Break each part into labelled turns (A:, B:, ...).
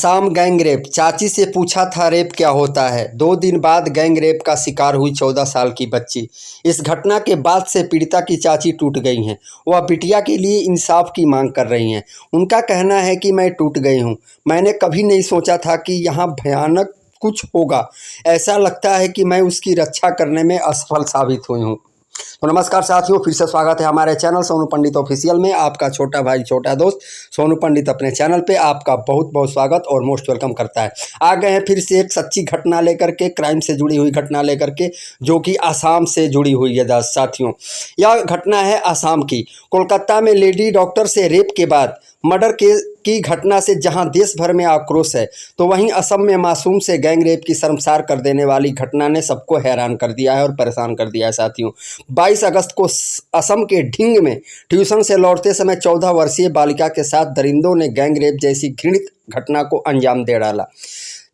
A: शाम gang rape, चाची से पूछा था रेप क्या होता है। 2 दिन बाद गैंग रेप का शिकार हुई 14 साल की बच्ची। इस घटना के बाद से पीड़िता की चाची टूट गई हैं। वह बिटिया के लिए इंसाफ की मांग कर रही हैं। उनका कहना है कि मैं टूट गई हूं। मैंने कभी नहीं सोचा था कि यहाँ भयानक कुछ होगा। ऐसा लगता है कि मैं उसकी रक्षा करने में असफल साबित हुई हूँ। तो नमस्कार साथियों, फिर से स्वागत है हमारे चैनल सोनू पंडित ऑफिशियल में। आपका छोटा भाई छोटा दोस्त सोनू पंडित अपने चैनल पे आपका बहुत बहुत स्वागत और मोस्ट वेलकम करता है। आ गए हैं फिर से एक सच्ची घटना लेकर के, क्राइम से जुड़ी हुई घटना लेकर के, जो कि असम से जुड़ी हुई है साथियों। यह घटना है असम की। कोलकाता में लेडी डॉक्टर से रेप के बाद मर्डर की घटना से जहां देश भर में आक्रोश है, तो वहीं असम में मासूम से गैंग रेप की शर्मसार कर देने वाली घटना ने सबको हैरान कर दिया है और परेशान कर दिया है साथियों। 22 अगस्त को असम के ढिंग में ट्यूशन से लौटते समय 14 वर्षीय बालिका के साथ दरिंदों ने गैंग रेप जैसी घृणित घटना को अंजाम दे डाला।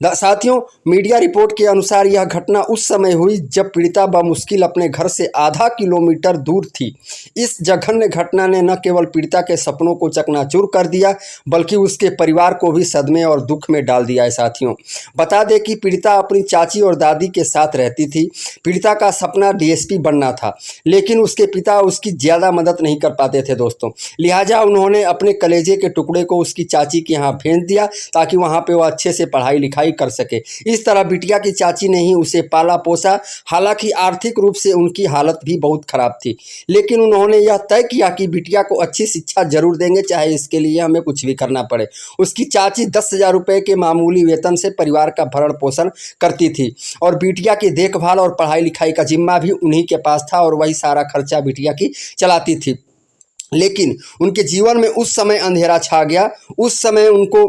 A: साथियों, मीडिया रिपोर्ट के अनुसार यह घटना उस समय हुई जब पीड़िता बमुश्किल अपने घर से आधा किलोमीटर दूर थी। इस जघन्य घटना ने न केवल पीड़िता के सपनों को चकनाचूर कर दिया, बल्कि उसके परिवार को भी सदमे और दुख में डाल दिया है साथियों। बता दें कि पीड़िता अपनी चाची और दादी के साथ रहती थी। पीड़िता का सपना डीएसपी बनना था, लेकिन उसके पिता उसकी ज़्यादा मदद नहीं कर पाते थे दोस्तों। लिहाजा उन्होंने अपने कलेजे के टुकड़े को उसकी चाची के यहाँ भेज दिया, ताकि वहाँ पे वो अच्छे से पढ़ाई लिखाई कर सके। इस तरह बिटिया की चाची ने ही उसे पाला पोसा। हालांकि आर्थिक रूप से उनकी हालत भी बहुत खराब थी, लेकिन उन्होंने यह तय किया कि बिटिया को अच्छी शिक्षा जरूर देंगे, चाहे इसके लिए हमें कुछ भी करना पड़े। उसकी चाची 10,000 रुपये के मामूली वेतन से परिवार का भरण पोषण करती थी और बिटिया की देखभाल और पढ़ाई लिखाई का जिम्मा भी उन्हीं के पास था और वही सारा खर्चा बिटिया की चलाती थी। लेकिन उनके जीवन में उस समय अंधेरा छा गया। उस समय उनको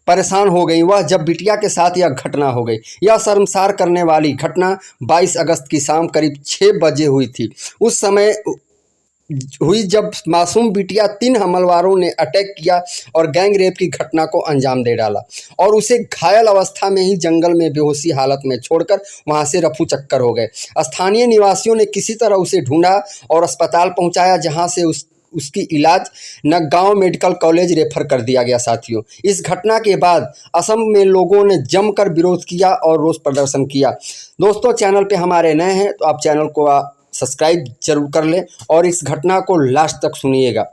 A: परेशान हो गई वह जब बिटिया के साथ यह घटना हो गई। यह शर्मसार करने वाली घटना 22 अगस्त की शाम करीब 6 बजे हुई थी। उस समय हुई जब मासूम बिटिया 3 हमलावरों ने अटैक किया और गैंग रेप की घटना को अंजाम दे डाला और उसे घायल अवस्था में ही जंगल में बेहोशी हालत में छोड़कर वहां से रफू चक्कर हो गए। स्थानीय निवासियों ने किसी तरह उसे ढूंढा और अस्पताल पहुंचाया, जहां से उसकी इलाज नगांव मेडिकल कॉलेज रेफर कर दिया गया साथियों। इस घटना के बाद असम में लोगों ने जमकर विरोध किया और रोष प्रदर्शन किया। दोस्तों, चैनल पे हमारे नए हैं तो आप चैनल को सब्सक्राइब जरूर कर लें और इस घटना को लास्ट तक सुनिएगा।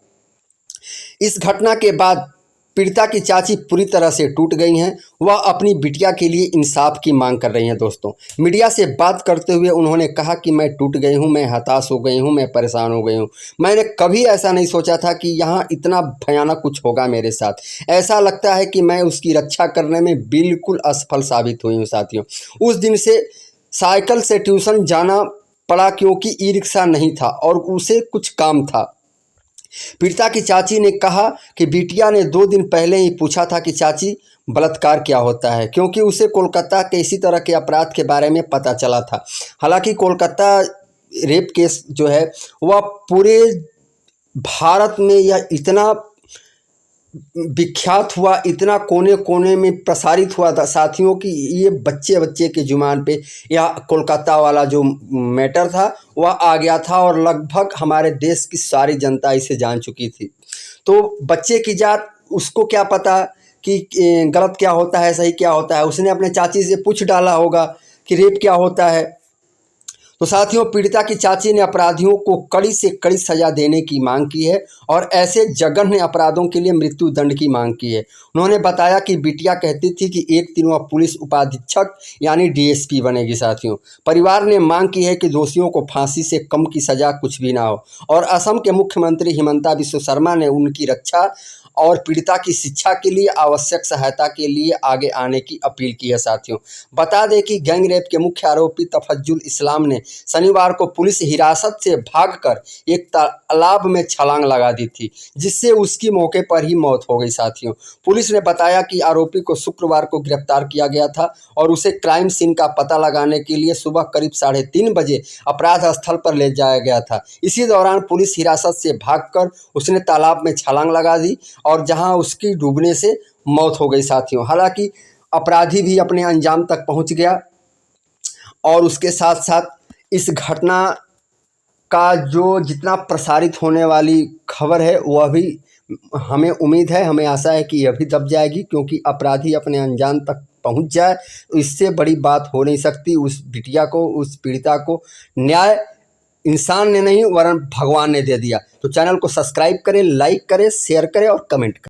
A: इस घटना के बाद पीड़िता की चाची पूरी तरह से टूट गई हैं। वह अपनी बिटिया के लिए इंसाफ की मांग कर रही हैं दोस्तों। मीडिया से बात करते हुए उन्होंने कहा कि मैं टूट गई हूं, मैं हताश हो गई हूं, मैं परेशान हो गई हूं। मैंने कभी ऐसा नहीं सोचा था कि यहाँ इतना भयानक कुछ होगा मेरे साथ। ऐसा लगता है कि मैं उसकी रक्षा करने में बिल्कुल असफल साबित हुई हूँ साथियों। उस दिन से साइकिल से ट्यूशन जाना पड़ा क्योंकि ई रिक्शा नहीं था और उसे कुछ काम था। पीड़िता की चाची ने कहा कि बिटिया ने 2 दिन पहले ही पूछा था कि चाची बलात्कार क्या होता है, क्योंकि उसे कोलकाता के इसी तरह के अपराध के बारे में पता चला था। हालांकि कोलकाता रेप केस जो है वह पूरे भारत में यह इतना विख्यात हुआ, इतना कोने कोने में प्रसारित हुआ था साथियों कि ये बच्चे बच्चे के जुबान पे यह कोलकाता वाला जो मैटर था वह आ गया था और लगभग हमारे देश की सारी जनता इसे जान चुकी थी। तो बच्चे की जात, उसको क्या पता कि गलत क्या होता है, सही क्या होता है। उसने अपने चाची से पूछ डाला होगा कि रेप क्या होता है। तो साथियों, पीड़िता की चाची ने अपराधियों को कड़ी से कड़ी सजा देने की मांग की है और ऐसे जघन्य अपराधों के लिए मृत्यु दंड की मांग की है। उन्होंने बताया कि बिटिया कहती थी कि एक दिन वह पुलिस उपाधीक्षक यानी डीएसपी बनेगी साथियों। परिवार ने मांग की है कि दोषियों को फांसी से कम की सजा कुछ भी ना हो और असम के मुख्यमंत्री हिमंता बिस्वा शर्मा ने उनकी रक्षा और पीड़िता की शिक्षा के लिए आवश्यक सहायता के लिए आगे आने की अपील की है साथियों। बता दें कि गैंग रेप के मुख्य आरोपी तफज्जुल इस्लाम ने शनिवार को पुलिस हिरासत से भागकर एक तालाब में छलांग लगा दी थी, जिससे उसकी मौके पर ही मौत हो गई साथियों। पुलिस ने बताया कि आरोपी को शुक्रवार को गिरफ्तार किया गया था और उसे क्राइम सीन का पता लगाने के लिए सुबह करीब 3:30 बजे अपराध स्थल पर ले जाया गया था। इसी दौरान पुलिस हिरासत से भागकर उसने तालाब में छलांग लगा दी और जहां उसकी डूबने से मौत हो गई साथियों। हालांकि अपराधी भी अपने अंजाम तक पहुंच गया और उसके साथ साथ इस घटना का जो जितना प्रसारित होने वाली खबर है वह भी हमें उम्मीद है, हमें आशा है कि यह भी दब जाएगी, क्योंकि अपराधी अपने अंजाम तक पहुंच जाए तो इससे बड़ी बात हो नहीं सकती। उस बिटिया को, उस पीड़िता को न्याय इंसान ने नहीं वरन भगवान ने दे दिया। तो चैनल को सब्सक्राइब करें, लाइक करें, शेयर करें और कमेंट करें।